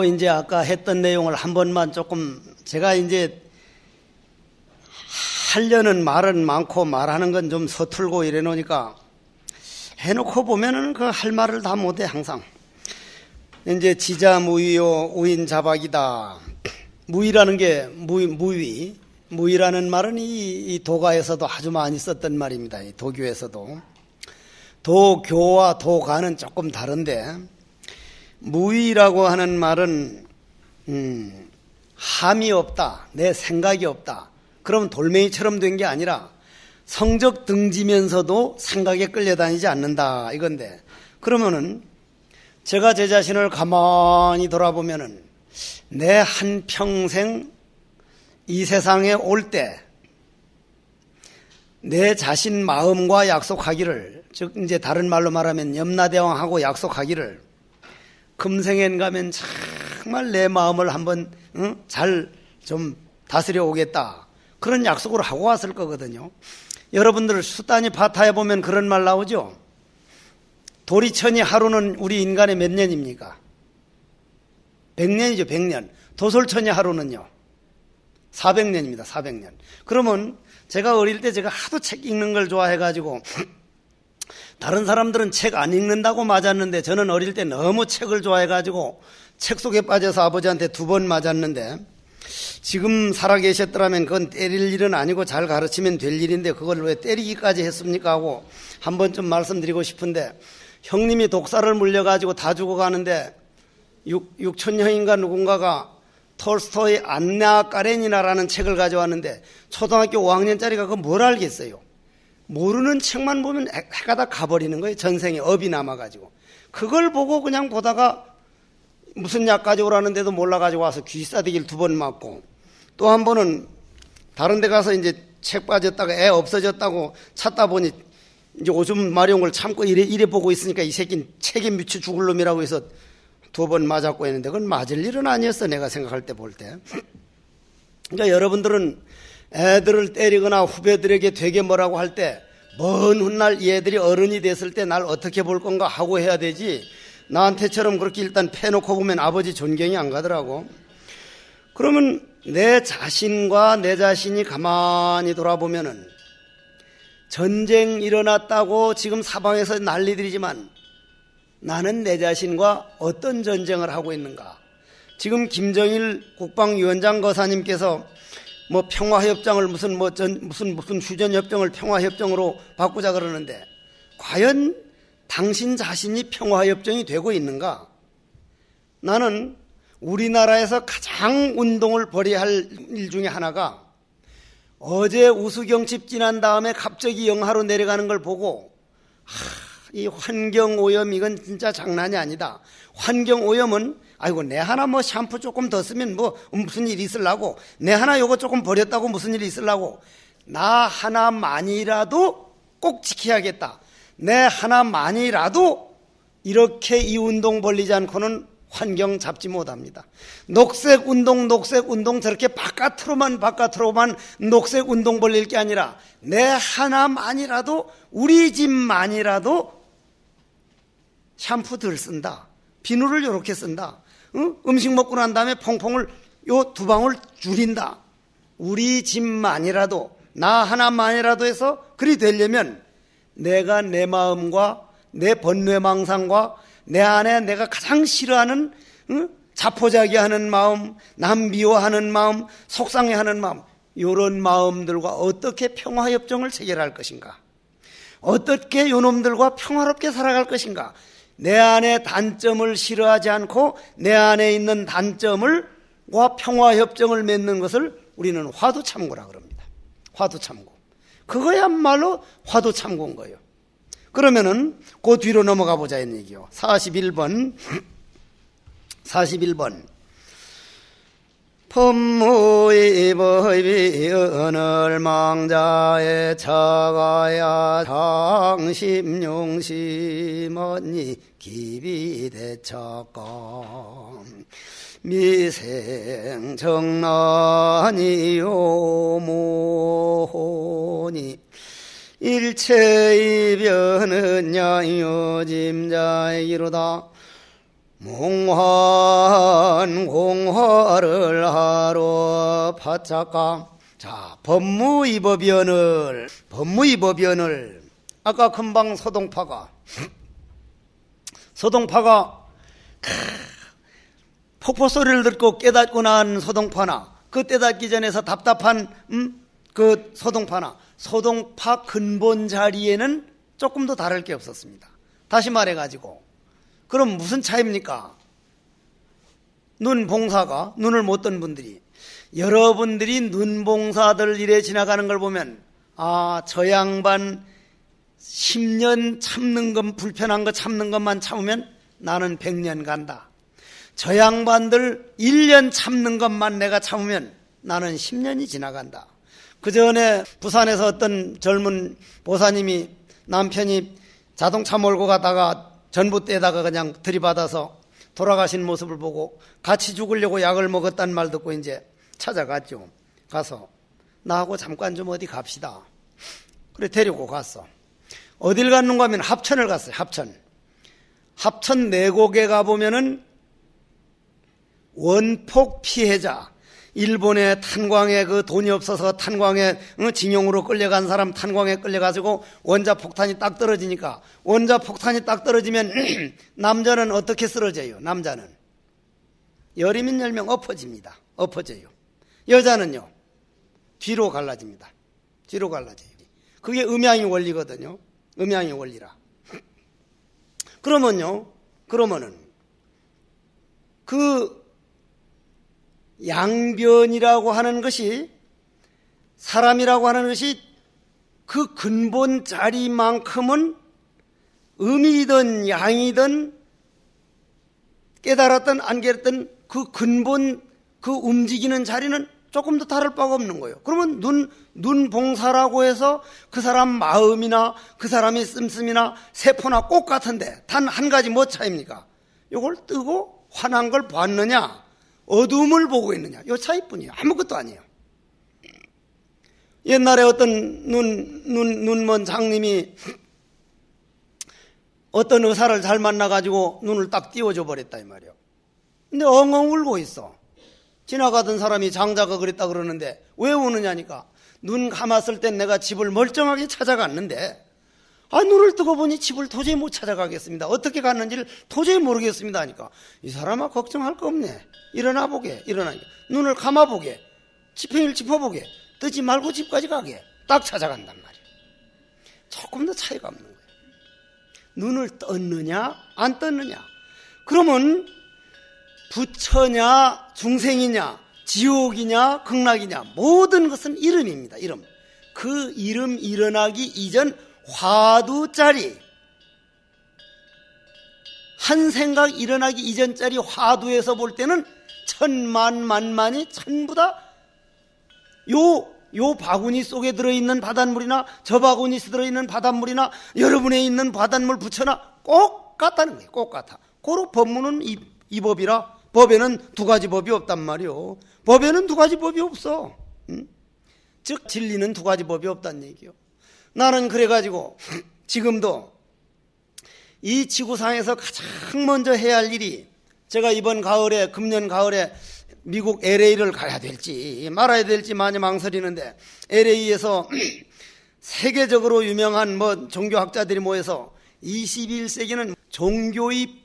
이제 아까 했던 내용을 한 번만 조금, 제가 이제 하려는 말은 많고 말하는 건 좀 서툴고 이래 놓으니까 해놓고 보면은 그 할 말을 다 못해, 항상. 이제 지자무위요, 우인자박이다. 무위라는 게 무위라는 말은 이 도가에서도 아주 많이 썼던 말입니다. 이 도교에서도. 도교와 도가는 조금 다른데, 무위라고 하는 말은 함이 없다, 내 생각이 없다. 그럼 돌멩이처럼 된 게 아니라 성적 등지면서도 생각에 끌려다니지 않는다, 이건데, 그러면은 제가 제 자신을 가만히 돌아보면은 내 한평생 이 세상에 올 때 내 자신 마음과 약속하기를, 즉 이제 다른 말로 말하면 염라대왕하고 약속하기를, 금생엔 가면 정말 내 마음을 한번 잘 좀 다스려 오겠다, 그런 약속을 하고 왔을 거거든요. 여러분들 수단이 바타에 보면 그런 말 나오죠. 도리천이 하루는 우리 인간의 몇 년입니까? 100년이죠. 100년. 도솔천이 하루는요 400년입니다. 400년. 그러면 제가 어릴 때 제가 하도 책 읽는 걸 좋아해가지고, 다른 사람들은 책 안 읽는다고 맞았는데 저는 어릴 때 너무 책을 좋아해가지고 책 속에 빠져서 아버지한테 2번 맞았는데, 지금 살아계셨더라면 그건 때릴 일은 아니고 잘 가르치면 될 일인데 그걸 왜 때리기까지 했습니까 하고 한 번쯤 말씀드리고 싶은데, 형님이 독사를 물려가지고 다 죽어가는데 6천년인가 누군가가 톨스토이 안나 까레니나라는 책을 가져왔는데, 초등학교 5학년짜리가 그거 뭘 알겠어요. 모르는 책만 보면 해가 다 가버리는 거예요. 전생에 업이 남아가지고. 그걸 보고 그냥 보다가 무슨 약 가져오라는데도 몰라가지고 와서 귀싸대기를 2번 맞고, 또 한 번은 다른 데 가서 이제 책 빠졌다가 애 없어졌다고 찾다 보니 이제 오줌 마려운 걸 참고 이래 보고 있으니까 이 새끼는 책에 미쳐 죽을 놈이라고 해서 2번 맞았고 했는데, 그건 맞을 일은 아니었어, 내가 생각할 때 볼 때. 그러니까 여러분들은 애들을 때리거나 후배들에게 되게 뭐라고 할 때 먼 훗날 이 애들이 어른이 됐을 때 날 어떻게 볼 건가 하고 해야 되지, 나한테처럼 그렇게 일단 패놓고 보면 아버지 존경이 안 가더라고. 그러면 내 자신과 내 자신이 가만히 돌아보면은, 전쟁 일어났다고 지금 사방에서 난리들이지만 나는 내 자신과 어떤 전쟁을 하고 있는가. 지금 김정일 국방위원장 거사님께서 뭐 평화협정을 무슨 휴전협정을 평화협정으로 바꾸자 그러는데, 과연 당신 자신이 평화협정이 되고 있는가? 나는 우리나라에서 가장 운동을 벌여야 할 일 중에 하나가, 어제 우수경칩 지난 다음에 갑자기 영하로 내려가는 걸 보고, 이 환경오염, 이건 진짜 장난이 아니다. 환경오염은 아이고 내 하나 뭐 샴푸 조금 더 쓰면 뭐 무슨 일이 있으려고, 내 하나 요거 조금 버렸다고 무슨 일이 있으려고, 나 하나만이라도 꼭 지켜야겠다. 내 하나만이라도 이렇게 이 운동 벌리지 않고는 환경 잡지 못합니다. 녹색 운동 저렇게 바깥으로만 녹색 운동 벌릴 게 아니라, 내 하나만이라도, 우리 집만이라도 샴푸 덜 쓴다, 비누를 이렇게 쓴다, 음식 먹고 난 다음에 퐁퐁을 요 2방울 줄인다. 우리 집만이라도, 나 하나만이라도 해서 그리 되려면 내가 내 마음과 내 번뇌망상과 내 안에 내가 가장 싫어하는 자포자기하는 마음, 남 미워하는 마음, 속상해하는 마음, 이런 마음들과 어떻게 평화협정을 체결할 것인가, 어떻게 요놈들과 평화롭게 살아갈 것인가. 내 안에 단점을 싫어하지 않고 내 안에 있는 단점을과 평화협정을 맺는 것을 우리는 화두참고라 그럽니다. 화두참고. 그거야말로 화두참고인 거예요. 그러면은 그 뒤로 넘어가 보자 이 얘기요. 41번 법무이법이 오늘 망자의 처가야 당심용심언니 기비대처건 미생정난이요모니 일체이변은 야요짐자이로다 몽환공화를 하러 바짝가. 자, 법무위법위원을 아까 금방 서동파가 폭포 소리를 듣고 깨닫고 난 서동파나, 그 깨닫기 전에서 답답한 그 서동파 근본 자리에는 조금 더 다를 게 없었습니다. 다시 말해가지고 그럼 무슨 차이입니까? 눈봉사가, 눈을 못 뜬 분들이, 여러분들이 눈봉사들 일에 지나가는 걸 보면 저 양반 10년 참는 건, 불편한 거 참는 것만 참으면 나는 100년 간다. 저 양반들 1년 참는 것만 내가 참으면 나는 10년이 지나간다. 그 전에 부산에서 어떤 젊은 보사님이 남편이 자동차 몰고 가다가 전봇대에다가 그냥 들이받아서 돌아가신 모습을 보고 같이 죽으려고 약을 먹었다는 말 듣고 이제 찾아갔죠. 가서 나하고 잠깐 좀 어디 갑시다. 그래 데리고 갔어. 어딜 갔는가 하면 합천을 갔어요. 합천 내곡에 가보면은 원폭 피해자, 일본의 탄광에 그 돈이 없어서 탄광에 징용으로 끌려간 사람 탄광에 끌려가지고 원자폭탄이 딱 떨어지니까, 원자폭탄이 딱 떨어지면 남자는 어떻게 쓰러져요? 남자는 열이면 열명 엎어져요. 여자는요 뒤로 갈라집니다. 뒤로 갈라져요. 그게 음양의 원리거든요. 음양의 원리라. 그러면은 그 양변이라고 하는 것이, 사람이라고 하는 것이 그 근본 자리만큼은 음이든 양이든 깨달았든 안 깨달았든 그 근본, 그 움직이는 자리는 조금 더 다를 바가 없는 거예요. 그러면 눈봉사라고 해서 그 사람 마음이나 그 사람의 씀씀이나 세포나 꼭 같은데 단 한 가지 뭐 차이입니까? 이걸 뜨고 환한 걸 봤느냐, 어두움을 보고 있느냐, 이 차이뿐이에요. 아무것도 아니에요. 옛날에 어떤 눈먼 장님이 어떤 의사를 잘 만나가지고 눈을 딱 띄워줘 버렸다 이 말이에요. 근데 엉엉 울고 있어. 지나가던 사람이 장자가 그랬다 그러는데 왜 우느냐니까, 눈 감았을 땐 내가 집을 멀쩡하게 찾아갔는데 눈을 뜨고 보니 집을 도저히 못 찾아가겠습니다. 어떻게 갔는지를 도저히 모르겠습니다 하니까, 이 사람아 걱정할 거 없네. 일어나니까 눈을 감아보게, 지팽이를 짚어보게, 뜨지 말고 집까지 가게, 딱 찾아간단 말이에요. 조금 더 차이가 없는 거예요. 눈을 떴느냐 안 떴느냐. 그러면 부처냐 중생이냐 지옥이냐 극락이냐, 모든 것은 이름입니다. 이름. 그 이름 일어나기 이전 화두짜리, 한 생각 일어나기 이전짜리 화두에서 볼 때는 천만만만이 전부 다 요 바구니 속에 들어있는 바닷물이나 저 바구니 속에 들어있는 바닷물이나 여러분에 있는 바닷물 부처나 꼭 같다는 거예요. 꼭 같아. 고로 법문은 이 법이라, 법에는 두 가지 법이 없단 말이요. 법에는 두 가지 법이 없어. 즉 진리는 두 가지 법이 없다는 얘기요. 나는 그래가지고 지금도 이 지구상에서 가장 먼저 해야 할 일이, 제가 이번 가을에, 금년 가을에 미국 LA를 가야 될지 말아야 될지 많이 망설이는데, LA에서 세계적으로 유명한 종교학자들이 모여서 21세기는 종교의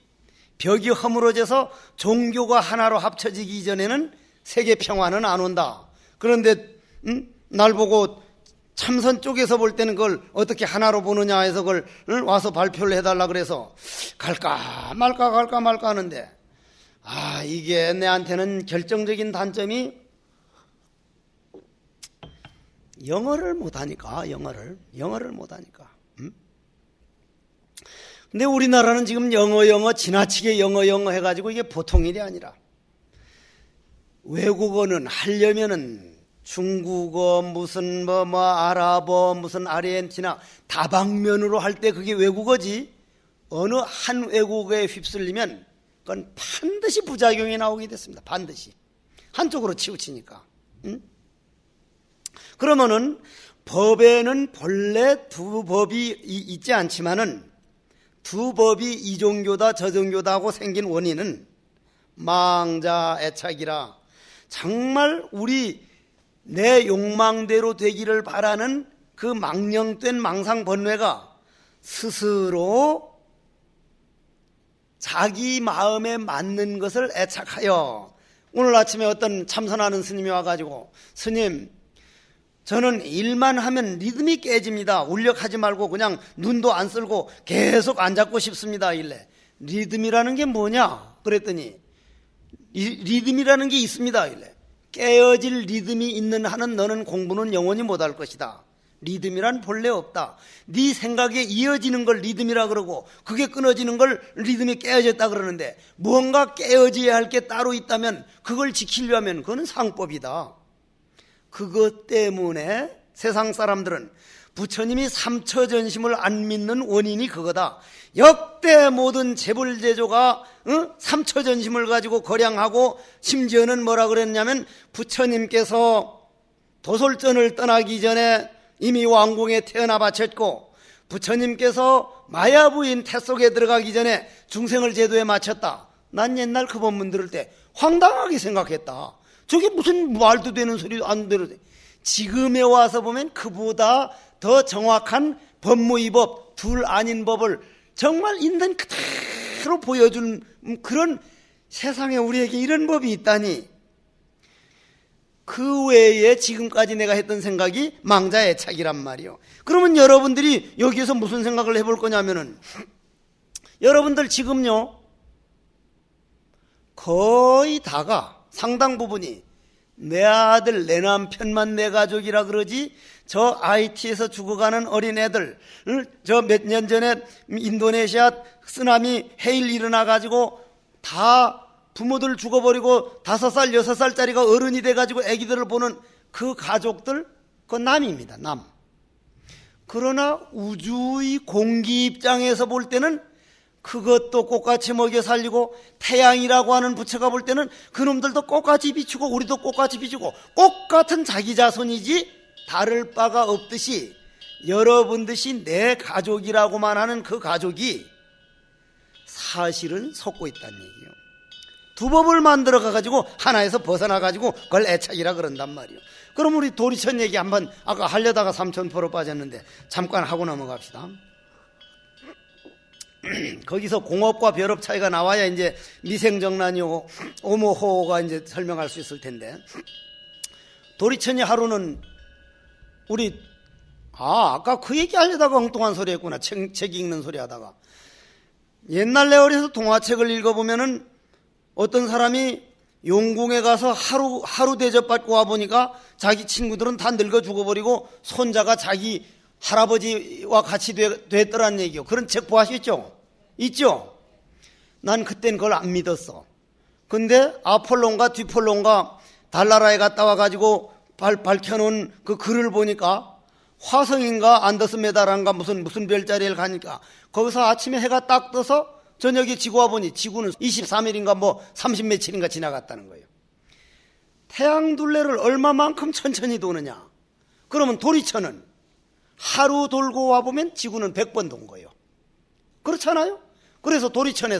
벽이 허물어져서 종교가 하나로 합쳐지기 이전에는 세계 평화는 안 온다. 그런데 날 보고 참선 쪽에서 볼 때는 그걸 어떻게 하나로 보느냐 해서 그걸 와서 발표를 해달라 그래서 갈까 말까 하는데, 이게 내한테는 결정적인 단점이 영어를 못하니까. 영어를 못하니까. 근데 우리나라는 지금 영어 지나치게 영어 해가지고 이게 보통 일이 아니라, 외국어는 하려면은 중국어, 무슨 아랍어, 무슨 아르헨티나 다방면으로 할 때 그게 외국어지, 어느 한 외국어에 휩쓸리면 그건 반드시 부작용이 나오게 됐습니다. 반드시. 한쪽으로 치우치니까. 그러면은 법에는 본래 두 법이 있지 않지만은 두 법이 이 종교다 저 종교다 하고 생긴 원인은 망자 애착이라, 정말 우리 내 욕망대로 되기를 바라는 그 망령된 망상번뇌가 스스로 자기 마음에 맞는 것을 애착하여, 오늘 아침에 어떤 참선하는 스님이 와가지고, 스님, 저는 일만 하면 리듬이 깨집니다. 울력하지 말고 그냥 눈도 안 쓸고 계속 안 잡고 싶습니다. 이래. 리듬이라는 게 뭐냐? 그랬더니 리듬이라는 게 있습니다. 이래. 깨어질 리듬이 있는 한은 너는 공부는 영원히 못할 것이다. 리듬이란 본래 없다. 네 생각에 이어지는 걸 리듬이라 그러고, 그게 끊어지는 걸 리듬이 깨어졌다 그러는데, 뭔가 깨어져야 할 게 따로 있다면 그걸 지키려면 그거는 상법이다. 그것 때문에 세상 사람들은 부처님이 삼처전심을 안 믿는 원인이 그거다. 역대 모든 재불제조가 삼처전심을 가지고 거량하고, 심지어는 뭐라 그랬냐면, 부처님께서 도솔전을 떠나기 전에 이미 왕궁에 태어나 바쳤고, 부처님께서 마야부인 태 속에 들어가기 전에 중생을 제도에 마쳤다. 난 옛날 그 법문 들을 때 황당하게 생각했다. 저게 무슨 말도 되는 소리도 안 되는. 지금에 와서 보면 그보다 더 정확한 법무의법, 둘 아닌 법을 정말 있는 그대로 보여준 그런, 세상에 우리에게 이런 법이 있다니. 그 외에 지금까지 내가 했던 생각이 망자 애착이란 말이요. 그러면 여러분들이 여기에서 무슨 생각을 해볼 거냐면은, 여러분들 지금요 거의 다가, 상당 부분이 내 아들 내 남편만 내 가족이라 그러지, 저 IT에서 죽어가는 어린애들, 저 몇 년 전에 인도네시아 쓰나미 해일 일어나가지고 다 부모들 죽어버리고 5살 6살짜리가 어른이 돼가지고 아기들을 보는 그 가족들, 그건 남입니다. 남. 그러나 우주의 공기 입장에서 볼 때는 그것도 꽃같이 먹여 살리고, 태양이라고 하는 부처가 볼 때는 그놈들도 꽃같이 비추고 우리도 꽃같이 비추고 꽃같은 자기 자손이지 다를 바가 없듯이, 여러분 듯이 내 가족이라고만 하는 그 가족이 사실은 속고 있다는 얘기예요. 두 법을 만들어 가지고 하나에서 벗어나 가지고 그걸 애착이라 그런단 말이에요. 그럼 우리 도리천 얘기 한번, 아까 하려다가 3,000% 빠졌는데 잠깐 하고 넘어갑시다. 거기서 공업과 별업 차이가 나와야 이제 미생정란이고 오모호가 이제 설명할 수 있을 텐데, 도리천이 하루는 우리, 아까 그 얘기 하려다가 엉뚱한 소리 했구나. 책 읽는 소리 하다가. 옛날 내월에서 동화책을 읽어보면은 어떤 사람이 용궁에 가서 하루 대접받고 와보니까 자기 친구들은 다 늙어 죽어버리고 손자가 자기 할아버지와 같이 됐더란 얘기요. 그런 책 보하셨죠? 있죠? 난 그땐 그걸 안 믿었어. 근데 아폴론가 뒤폴론가 달나라에 갔다 와가지고 밝혀놓은 그 글을 보니까, 화성인가 안더스메다란가 무슨 별자리를 가니까 거기서 아침에 해가 딱 떠서 저녁에 지구 와보니 지구는 23일인가 뭐 30 며칠인가 지나갔다는 거예요. 태양 둘레를 얼마만큼 천천히 도느냐. 그러면 도리천은 하루 돌고 와보면 지구는 100번 돈 거예요. 그렇잖아요? 그래서 도리천은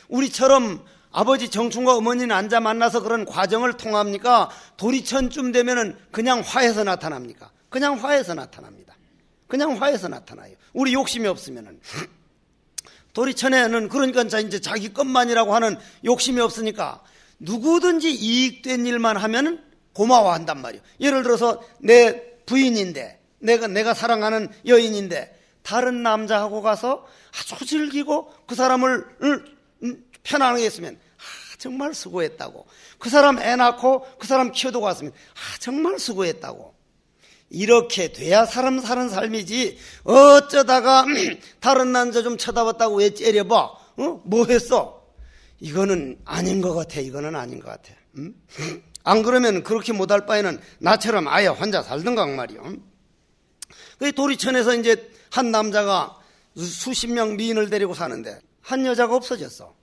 우리처럼 아버지 정충과 어머니는 앉아 만나서 그런 과정을 통합니까? 도리천쯤 되면은 그냥 화해서 나타납니까? 그냥 화해서 나타납니다. 그냥 화해서 나타나요. 우리 욕심이 없으면은. 도리천에는 그러니까 이제 자기 것만이라고 하는 욕심이 없으니까 누구든지 이익된 일만 하면은 고마워한단 말이에요. 예를 들어서 내 부인인데, 내가 사랑하는 여인인데 다른 남자하고 가서 아주 즐기고 그 사람을 편안하게 했으면 정말 수고했다고. 그 사람 애 낳고 그 사람 키워두고 왔으면 정말 수고했다고. 이렇게 돼야 사람 사는 삶이지, 어쩌다가 다른 남자 좀 쳐다봤다고 왜 째려봐? 뭐 했어? 이거는 아닌 것 같아. 이거는 아닌 것 같아. 안 그러면 그렇게 못할 바에는 나처럼 아예 혼자 살든가 말이요. 그 도리천에서 이제 한 남자가 수십 명 미인을 데리고 사는데 한 여자가 없어졌어.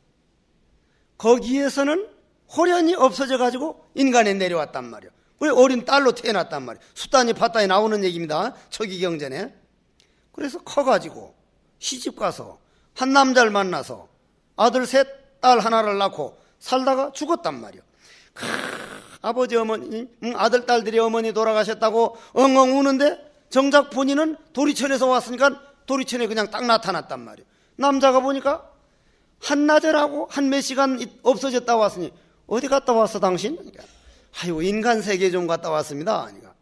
거기에서는 호련이 없어져 가지고 인간에 내려왔단 말이에요. 우리 어린 딸로 태어났단 말이에요. 수단이 밭단이 나오는 얘기입니다. 초기 경전에. 그래서 커가지고 시집 가서 한 남자를 만나서 아들 셋, 딸 하나를 낳고 살다가 죽었단 말이요. 아버지 어머니, 아들 딸들이 어머니 돌아가셨다고 엉엉 우는데 정작 본인은 도리천에서 왔으니까 도리천에 그냥 딱 나타났단 말이요. 남자가 보니까 한나절하고 한 몇 시간 없어졌다 왔으니 어디 갔다 왔어 당신? 그러니까, 아유 인간 세계 좀 갔다 왔습니다. 그러니까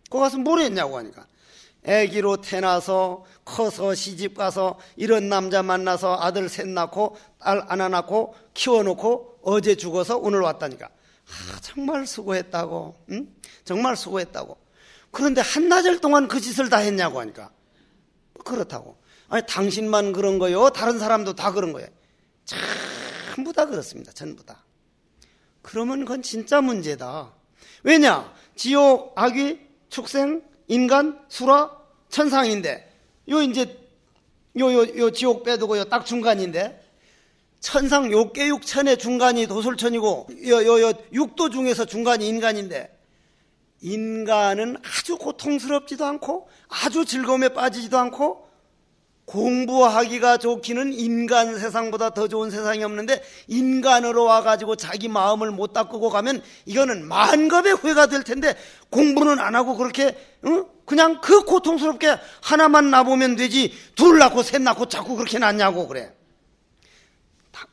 거기 가서 뭘 했냐고 하니까 애기로 태어나서 커서 시집가서 이런 남자 만나서 아들 셋 낳고 딸 하나 낳고 키워놓고 어제 죽어서 오늘 왔다니까. 정말 수고했다고. 응? 정말 수고했다고. 그런데 한나절 동안 그 짓을 다 했냐고 하니까 그렇다고. 아니 당신만 그런 거요? 다른 사람도 다 그런 거예요. 전부 다 그렇습니다. 전부 다. 그러면 그건 진짜 문제다. 왜냐? 지옥, 악귀, 축생, 인간, 수라, 천상인데 요 지옥 빼두고 요 딱 중간인데 천상 요계 육천의 중간이 도솔천이고 요 육도 중에서 중간이 인간인데 인간은 아주 고통스럽지도 않고 아주 즐거움에 빠지지도 않고 공부하기가 좋기는 인간 세상보다 더 좋은 세상이 없는데 인간으로 와가지고 자기 마음을 못 닦고 가면 이거는 만겁의 후회가 될 텐데 공부는 안 하고 그렇게 그냥 그 고통스럽게 하나만 낳으면 되지 둘 낳고 셋 낳고 자꾸 그렇게 낳냐고 그래.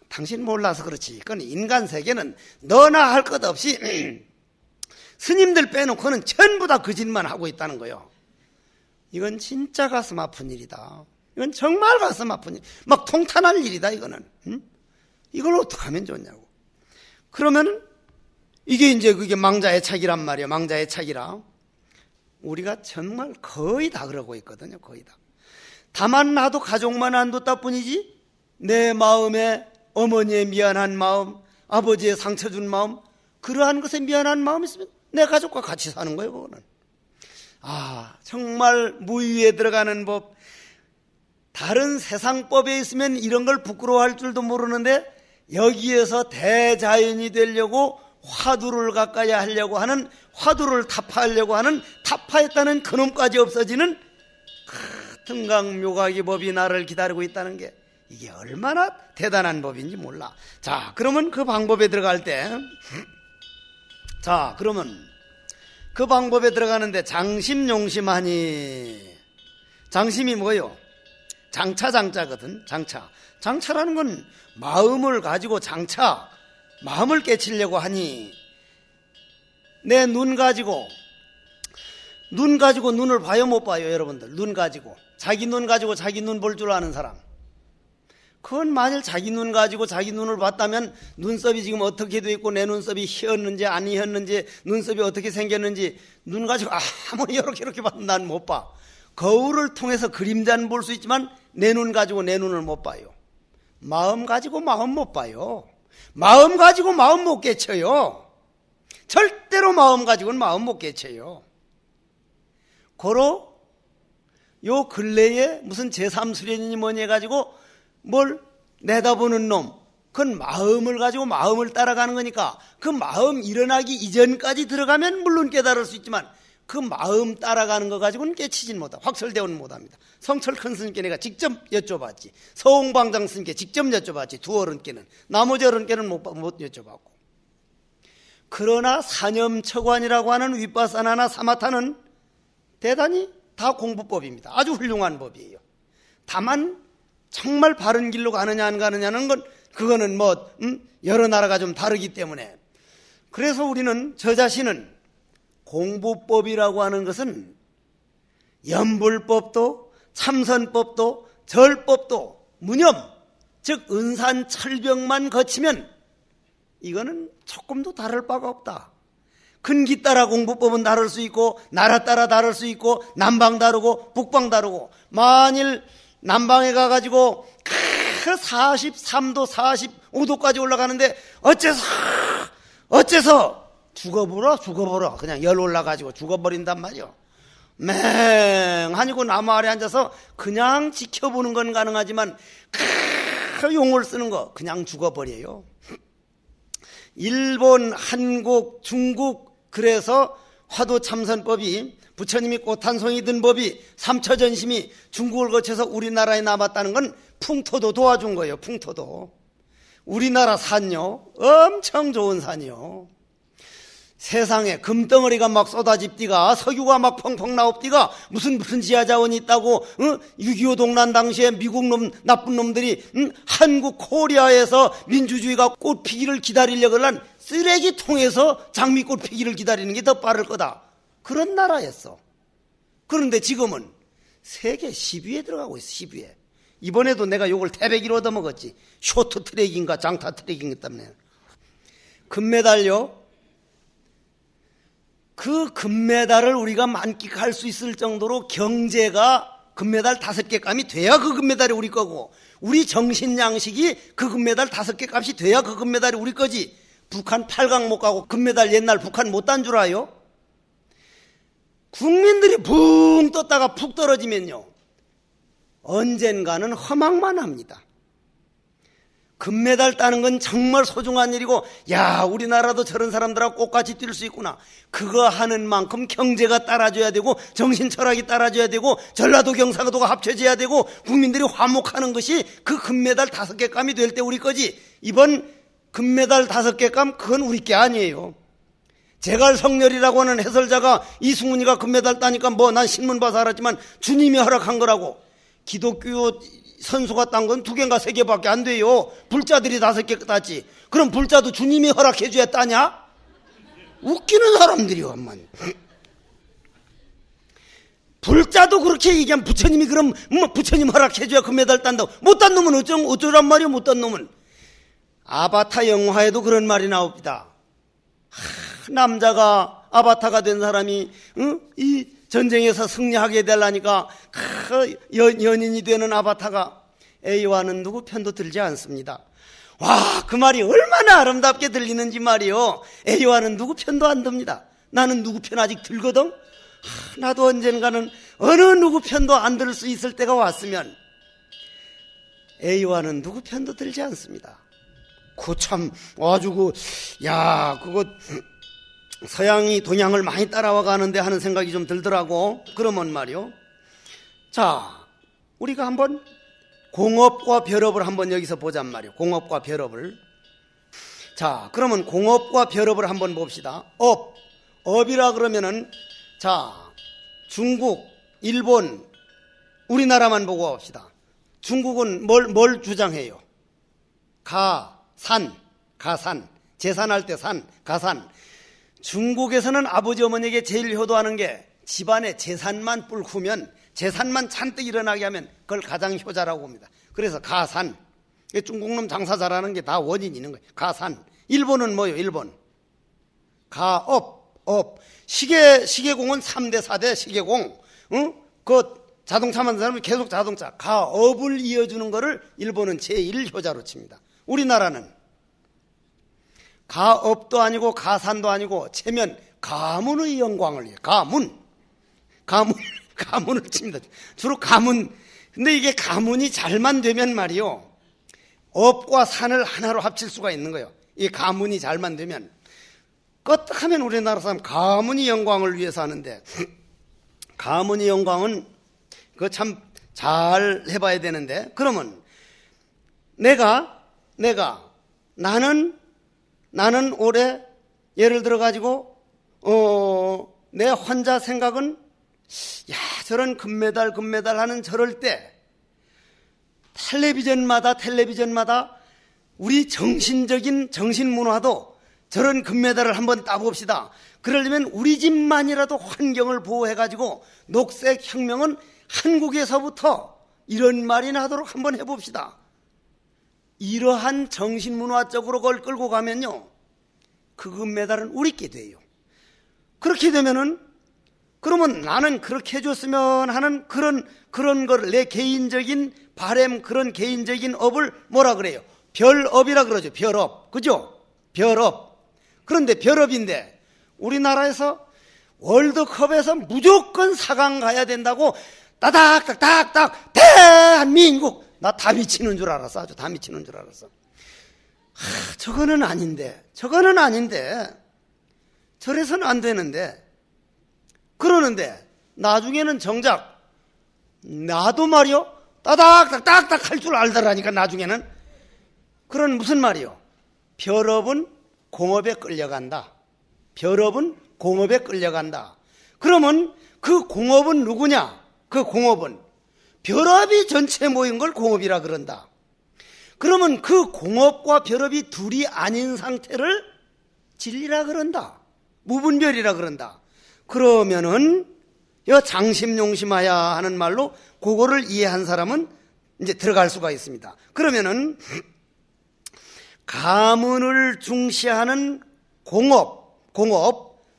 당신 몰라서 그렇지. 그건 인간 세계는 너나 할 것 없이 스님들 빼놓고는 전부 다 그 짓만 하고 있다는 거예요. 이건 진짜 가슴 아픈 일이다. 이건 정말 가슴 아픈 일. 막 통탄할 일이다 이거는. 이걸 어떻게 하면 좋냐고. 그러면 이게 이제 그게 망자애착이란 말이에요. 망자애착이라. 우리가 정말 거의 다 그러고 있거든요. 거의 다. 다만 나도 가족만 안 뒀다 뿐이지 내 마음에 어머니의 미안한 마음, 아버지의 상처 준 마음, 그러한 것에 미안한 마음이 있으면 내 가족과 같이 사는 거예요. 그거는. 정말 무위에 들어가는 법. 다른 세상법에 있으면 이런 걸 부끄러워할 줄도 모르는데 여기에서 대자연이 되려고 화두를 가까이 하려고 하는, 화두를 타파하려고 하는, 타파했다는 그놈까지 없어지는 등강묘각의 법이 나를 기다리고 있다는 게 이게 얼마나 대단한 법인지 몰라. 자, 그러면 그 방법에 들어갈 때, 그러면 그 방법에 들어가는데 장심용심하니, 장심이 뭐요? 장차거든. 장차라는 건 마음을 가지고 마음을 깨치려고 하니, 내 눈 가지고 눈을 봐요 못 봐요? 여러분들 눈 가지고 자기 눈 가지고 자기 눈 볼 줄 아는 사람, 그건 만일 자기 눈 가지고 자기 눈을 봤다면 눈썹이 지금 어떻게 돼 있고 내 눈썹이 휘었는지 안 휘었는지 눈썹이 어떻게 생겼는지 눈 가지고 아무리 이렇게 봐도 난 못 봐. 거울을 통해서 그림자는 볼 수 있지만 내 눈 가지고 내 눈을 못 봐요. 마음 가지고 마음 못 봐요. 마음 가지고 마음 못 깨쳐요. 절대로 마음 가지고는 마음 못 깨쳐요. 고로 요 근래에 무슨 제3수련이니 뭐니 해가지고 뭘 내다보는 놈, 그건 마음을 가지고 마음을 따라가는 거니까 그 마음 일어나기 이전까지 들어가면 물론 깨달을 수 있지만 그 마음 따라가는 거 가지고는 깨치진 못합니다. 확철대오는 못합니다. 성철 큰 스님께 내가 직접 여쭤봤지, 서홍방장 스님께 직접 여쭤봤지, 두 어른께는. 나머지 어른께는 못 여쭤봤고. 그러나 사념처관이라고 하는 윗바사나나 사마타는 대단히 다 공부법입니다. 아주 훌륭한 법이에요. 다만 정말 바른 길로 가느냐 안 가느냐는 건 그거는 여러 나라가 좀 다르기 때문에, 그래서 우리는 저 자신은 공부법이라고 하는 것은 연불법도 참선법도 절법도 무념, 즉 은산철벽만 거치면 이거는 조금도 다를 바가 없다. 근기 따라 공부법은 다를 수 있고 나라 따라 다를 수 있고 남방 다르고 북방 다르고, 만일 남방에 가가지고 43도 45도까지 올라가는데 어째서 죽어버려 그냥 열 올라가지고 죽어버린단 말이요. 맹하니고 나무 아래 앉아서 그냥 지켜보는 건 가능하지만 용을 쓰는 거 그냥 죽어버려요. 일본, 한국, 중국, 그래서 화두참선법이 부처님이 꽃 한 송이 든 법이 삼처전심이 중국을 거쳐서 우리나라에 남았다는 건 풍토도 도와준 거예요. 풍토도. 우리나라 산요, 엄청 좋은 산이요. 세상에 금덩어리가 막 쏟아집디가, 석유가 막 펑펑 나옵디가, 무슨 지하자원이 있다고 6.25 동란 당시에 미국 놈, 나쁜 놈들이 한국 코리아에서 민주주의가 꽃 피기를 기다리려고 한 쓰레기통에서 장미꽃 피기를 기다리는 게 더 빠를 거다, 그런 나라였어. 그런데 지금은 세계 10위에 들어가고 있어. 10위에. 이번에도 내가 요걸 태백이로 얻어먹었지. 쇼트트랙인가 장타 트랙인가 때문에. 금메달요, 그 금메달을 우리가 만끽할 수 있을 정도로 경제가 금메달 5개 값이 돼야 그 금메달이 우리 거고, 우리 정신양식이 그 금메달 5개 값이 돼야 그 금메달이 우리 거지. 북한 8강 못 가고 금메달 옛날 북한 못 딴 줄 아요? 국민들이 붕 떴다가 푹 떨어지면요, 언젠가는 허망만 합니다. 금메달 따는 건 정말 소중한 일이고, 야, 우리나라도 저런 사람들하고 꽃같이 뛸 수 있구나. 그거 하는 만큼 경제가 따라줘야 되고, 정신 철학이 따라줘야 되고, 전라도 경상도가 합쳐져야 되고, 국민들이 화목하는 것이 그 금메달 5개 감이 될 때 우리 거지. 이번 금메달 5개 감, 그건 우리 게 아니에요. 제갈성렬이라고 하는 해설자가 이승훈이가 금메달 따니까 뭐 난 신문 봐서 알았지만 주님이 허락한 거라고. 기독교 선수가 딴 건 2개인가 3개밖에 안 돼요. 불자들이 5개 땄지. 그럼 불자도 주님이 허락해줘야 따냐? 웃기는 사람들이요, 한만. 불자도 그렇게 얘기하면 부처님이 그럼 뭐 부처님 허락해줘야 금메달 딴다고. 못 딴 놈은 어쩌란 말이요, 못 딴 놈은. 아바타 영화에도 그런 말이 나옵니다. 남자가 아바타가 된 사람이 이 전쟁에서 승리하게 되려니까 연인이 되는 아바타가 A와는 누구 편도 들지 않습니다. 와, 그 말이 얼마나 아름답게 들리는지 말이요. A와는 누구 편도 안 듭니다. 나는 누구 편 아직 들거든. 나도 언젠가는 어느 누구 편도 안 들 수 있을 때가 왔으면 A와는 누구 편도 들지 않습니다. 참 아주 그거 서양이 동양을 많이 따라와 가는데 하는 생각이 좀 들더라고. 그러면 말이요, 자, 우리가 한번 공업과 별업을 한번 여기서 보잔 말이요. 공업과 별업을. 자, 그러면 공업과 별업을 한번 봅시다. 업이라 그러면은, 자, 중국, 일본, 우리나라만 보고 봅시다. 중국은 뭘 주장해요? 가산, 재산할 때 산, 가산. 중국에서는 아버지 어머니에게 제일 효도하는 게 집안에 재산만 뿔후면, 재산만 잔뜩 일어나게 하면 그걸 가장 효자라고 봅니다. 그래서 가산. 중국놈 장사 잘하는 게 다 원인이 있는 거예요. 가산. 일본은 뭐예요? 일본. 가업. 시계공은 3대 4대 시계공. 그 자동차 만드는 사람은 계속 자동차. 가업을 이어주는 거를 일본은 제1효자로 칩니다. 우리나라는 가업도 아니고 가산도 아니고 체면 가문의 영광을 위해 가문을 칩니다. 주로 가문. 근데 이게 가문이 잘만 되면 말이요, 업과 산을 하나로 합칠 수가 있는 거예요. 이 가문이 잘만 되면. 껐하면 우리나라 사람 가문의 영광을 위해서 하는데, 가문의 영광은 그거 참 잘 해봐야 되는데, 그러면 나는 올해 예를 들어 가지고 내 혼자 생각은, 야, 저런 금메달 하는 저럴 때 텔레비전마다 우리 정신 문화도 저런 금메달을 한번 따봅시다. 그러려면 우리 집만이라도 환경을 보호해 가지고 녹색 혁명은 한국에서부터, 이런 말이나 하도록 한번 해봅시다. 이러한 정신문화적으로 그걸 끌고 가면요, 그 금메달은 우리께 돼요. 그렇게 되면은, 그러면 나는 그렇게 해줬으면 하는 그런 거를, 내 개인적인 바램, 그런 개인적인 업을 뭐라 그래요? 별업이라 그러죠. 별업. 그죠? 별업. 그런데 별업인데 우리나라에서 월드컵에서 무조건 4강 가야 된다고 따닥따닥딱 대한민국, 나 다 미치는 줄 알았어. 아주 다 미치는 줄 알았어. 저거는 아닌데 저래서는 안 되는데, 그러는데 나중에는 정작 나도 말이요 따닥따닥 할 줄 알더라니까. 나중에는 그런 무슨 말이요? 벼럽은 공업에 끌려간다. 벼럽은 공업에 끌려간다. 그러면 그 공업은 누구냐? 그 공업은 벼럽이 전체 모인 걸 공업이라 그런다. 그러면 그 공업과 벼럽이 둘이 아닌 상태를 진리라 그런다. 무분별이라 그런다. 그러면은 장심용심하야 하는 말로 그거를 이해한 사람은 이제 들어갈 수가 있습니다. 그러면은 가문을 중시하는 공업,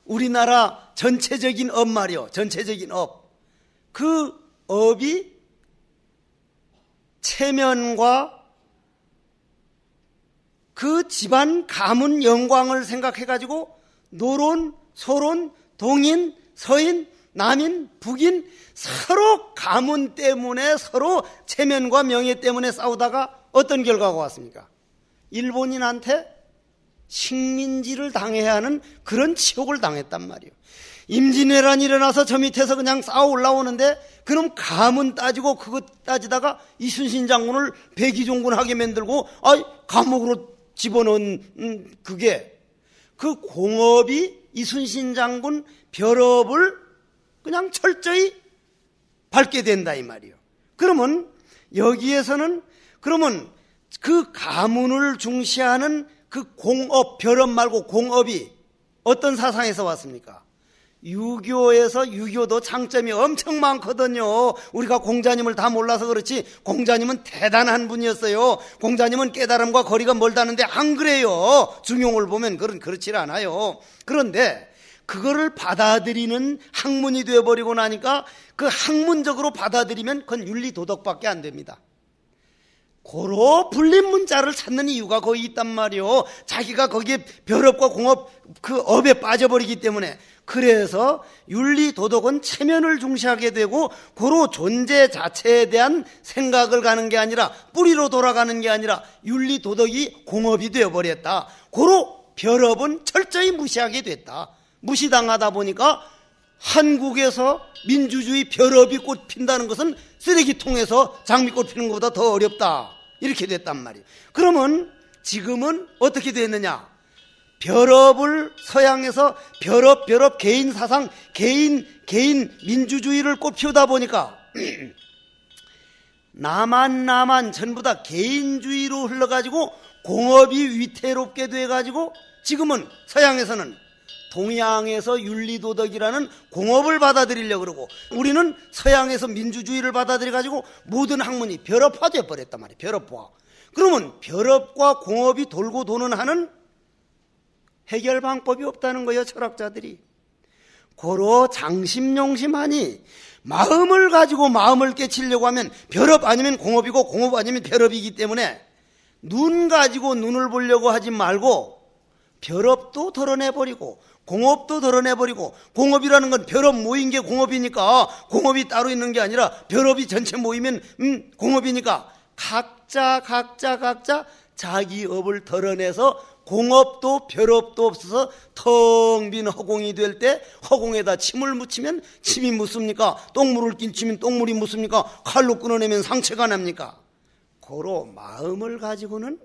우리나라 전체적인 업 말이요. 전체적인 업. 그 업이 체면과 그 집안 가문 영광을 생각해가지고 노론, 소론, 동인, 서인, 남인, 북인 서로 가문 때문에 서로 체면과 명예 때문에 싸우다가 어떤 결과가 왔습니까? 일본인한테 식민지를 당해야 하는 그런 치욕을 당했단 말이에요. 임진왜란이 일어나서 저 밑에서 그냥 쌓아 올라오는데 그럼 가문 따지고 그것 따지다가 이순신 장군을 백의종군하게 만들고 감옥으로 집어넣은 그게 그 공업이 이순신 장군 벼럽을 그냥 철저히 밟게 된다 이 말이에요. 그러면 여기에서는 그러면 그 가문을 중시하는 그 공업, 벼럽 말고 공업이 어떤 사상에서 왔습니까? 유교에서. 유교도 장점이 엄청 많거든요. 우리가 공자님을 다 몰라서 그렇지 공자님은 대단한 분이었어요. 공자님은 깨달음과 거리가 멀다는데 안 그래요. 중용을 보면 그렇지 않아요. 그런데 그거를 받아들이는 학문이 되어버리고 나니까 그 학문적으로 받아들이면 그건 윤리 도덕밖에 안 됩니다. 고로 불린 문자를 찾는 이유가 거기 있단 말이요. 자기가 거기에 벼럽과 공업 그 업에 빠져버리기 때문에. 그래서 윤리 도덕은 체면을 중시하게 되고 고로 존재 자체에 대한 생각을 가는 게 아니라 뿌리로 돌아가는 게 아니라 윤리 도덕이 공업이 되어버렸다. 고로 벼럽은 철저히 무시하게 됐다. 무시당하다 보니까 한국에서 민주주의 벼럽이 꽃 핀다는 것은 쓰레기통에서 장미꽃 피는 것보다 더 어렵다. 이렇게 됐단 말이에요. 그러면 지금은 어떻게 됐느냐? 벼럽을 서양에서 벼럽 개인 사상, 개인 민주주의를 꽃피우다 보니까 나만 전부 다 개인주의로 흘러가지고 공업이 위태롭게 돼가지고 지금은 서양에서는 동양에서 윤리도덕이라는 공업을 받아들이려고 그러고 우리는 서양에서 민주주의를 받아들여가지고 모든 학문이 벼럽화되어 버렸단 말이에요. 벼럽화. 그러면 벼럽과 공업이 돌고 도는 하는 해결 방법이 없다는 거예요. 철학자들이. 고로 장심용심하니 마음을 가지고 마음을 깨치려고 하면 벼럽 아니면 공업이고 공업 아니면 벼럽이기 때문에 눈 가지고 눈을 보려고 하지 말고 벼럽도 덜어내버리고 공업도 덜어내버리고 공업이라는 건 벼럽 모인 게 공업이니까 공업이 따로 있는 게 아니라 벼럽이 전체 모이면 공업이니까 각자 자기 업을 덜어내서 공업도 벼럽도 없어서 텅 빈 허공이 될 때 허공에다 침을 묻히면 침이 묻습니까? 똥물을 끼치면 똥물이 묻습니까? 칼로 끊어내면 상처가 납니까? 고로 마음을 가지고는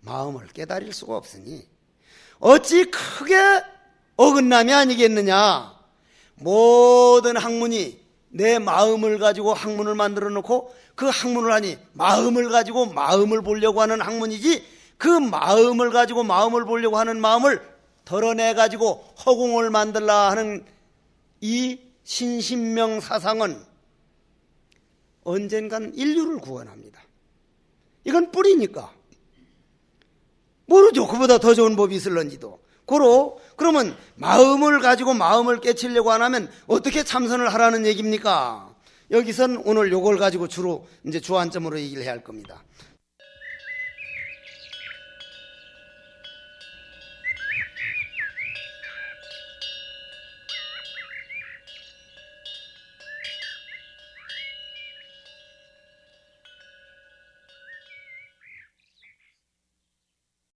마음을 깨달을 수가 없으니 어찌 크게 어긋남이 아니겠느냐. 모든 학문이 내 마음을 가지고 학문을 만들어 놓고 그 학문을 하니 마음을 가지고 마음을 보려고 하는 학문이지 그 마음을 가지고 마음을 보려고 하는 마음을 덜어내 가지고 허공을 만들라 하는 이 신신명 사상은 언젠간 인류를 구원합니다. 이건 뿌리니까 모르죠. 그보다 더 좋은 법이 있을런지도. 그러면 마음을 가지고 마음을 깨치려고 안 하면 어떻게 참선을 하라는 얘기입니까? 여기선 오늘 요걸 가지고 주로 이제 주안점으로 얘기를 해야 할 겁니다.